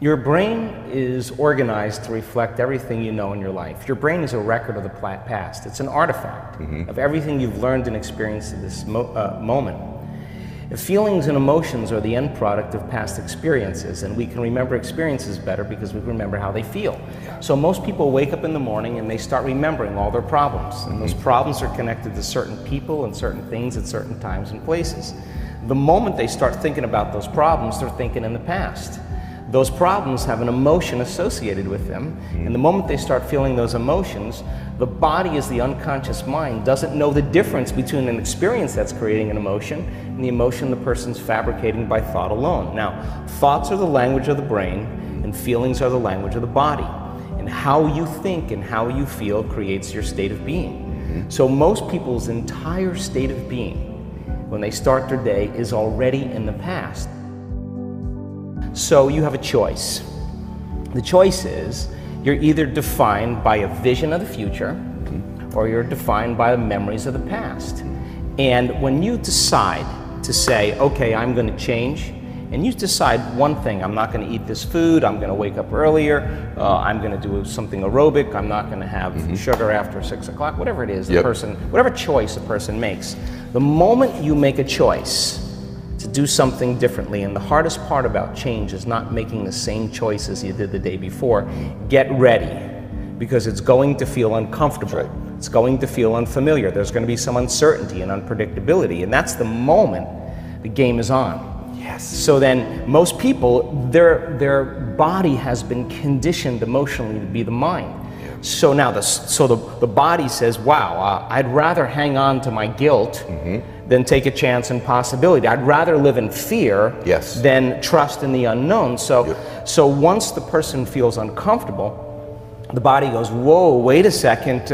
Your brain is organized to reflect everything you know in your life. Your brain is a record of the past. It's an artifact of everything you've learned and experienced at this moment. Feelings and emotions are the end product of past experiences, and we can remember experiences better because we remember how they feel. So most people wake up in the morning and they start remembering all their problems, and those problems are connected to certain people and certain things at certain times and places. The moment they start thinking about those problems, they're thinking in the past. Those problems have an emotion associated with them, and the moment they start feeling those emotions, the body, as the unconscious mind, doesn't know the difference between an experience that's creating an emotion and the emotion the person's fabricating by thought alone. Now, thoughts are the language of the brain, and feelings are the language of the body. And how you think and how you feel creates your state of being. So most people's entire state of being, when they start their day, is already in the past. So you have a choice. The choice is you're either defined by a vision of the future or you're defined by the memories of the past. And when you decide to say, okay, I'm going to change, and you decide one thing, I'm not going to eat this food, I'm going to wake up earlier, I'm going to do something aerobic, I'm not going to have sugar after 6 o'clock, whatever it is, the person, whatever choice a person makes. The moment you make a choice to do something differently, and the hardest part about change is not making the same choice as you did the day before, get ready, because it's going to feel uncomfortable. It's going to feel unfamiliar. There's going to be some uncertainty and unpredictability, and that's the moment the game is on. So then most people, their body has been conditioned emotionally to be the mind. So now the body says, wow, I'd rather hang on to my guilt than take a chance and possibility. I'd rather live in fear than trust in the unknown. So once the person feels uncomfortable, the body goes, whoa, wait a second,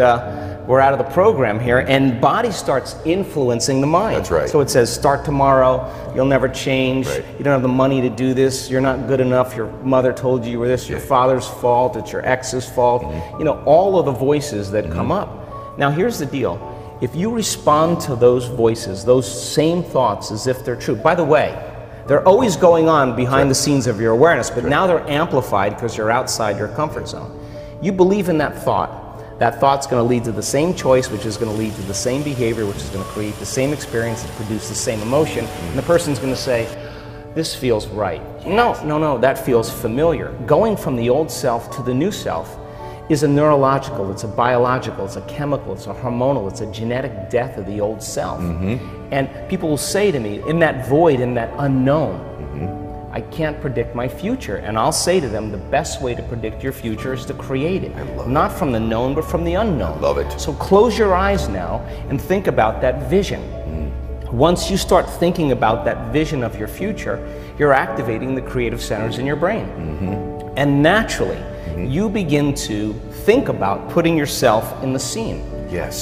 we're out of the program here, and body starts influencing the mind. That's right. So it says, start tomorrow, you'll never change, you don't have the money to do this, you're not good enough, your mother told you were this, your father's fault, it's your ex's fault, you know, all of the voices that come up. Now here's the deal, if you respond to those voices, those same thoughts as if they're true, by the way, they're always going on behind the scenes of your awareness, but now they're amplified because you're outside your comfort zone. You believe in that thought's going to lead to the same choice, which is going to lead to the same behavior, which is going to create the same experience and produce the same emotion, and the person's going to say, this feels right. No, that feels familiar. Going from the old self to the new self is a neurological, it's a biological, it's a chemical, it's a hormonal, it's a genetic death of the old self. And people will say to me, in that void, in that unknown, I can't predict my future. And I'll say to them, the best way to predict your future is to create it. Not from the known, but from the unknown. I love it. So close your eyes now and think about that vision. Once you start thinking about that vision of your future, you're activating the creative centers in your brain. And naturally, you begin to think about putting yourself in the scene.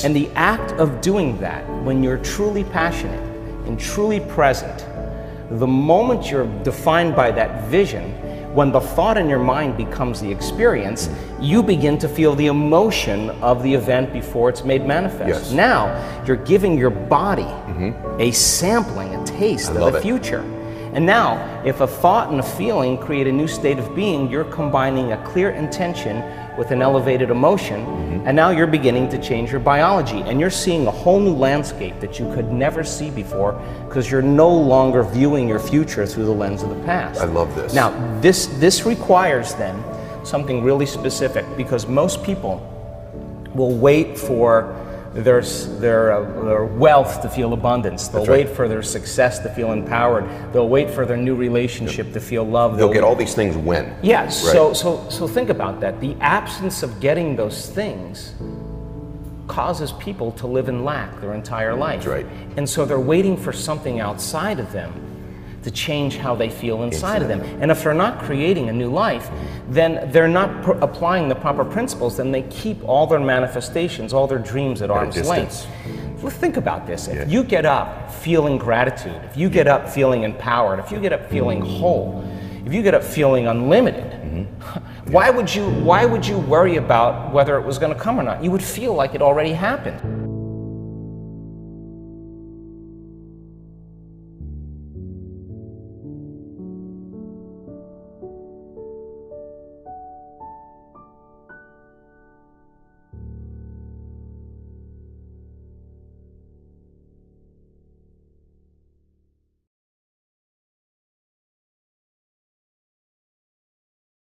And the act of doing that, when you're truly passionate and truly present, the moment you're defined by that vision, when the thought in your mind becomes the experience, you begin to feel the emotion of the event before it's made manifest. Now, you're giving your body a sampling, a taste of the future. And now, if a thought and a feeling create a new state of being, you're combining a clear intention with an elevated emotion, and now you're beginning to change your biology, and you're seeing a whole new landscape that you could never see before because you're no longer viewing your future through the lens of the past. I love this. Now, this requires then something really specific, because most people will wait for their wealth to feel abundance. They'll wait for their success to feel empowered. They'll wait for their new relationship to feel loved. They'll get all these things when. Yes. So think about that. The absence of getting those things causes people to live in lack their entire life. And so they're waiting for something outside of them to change how they feel inside of them. And if they're not creating a new life, then they're not applying the proper principles, then they keep all their manifestations, all their dreams at arm's length. Well, think about this. If you get up feeling gratitude, if you get up feeling empowered, if you get up feeling whole, if you get up feeling unlimited, why would you worry about whether it was going to come or not? You would feel like it already happened.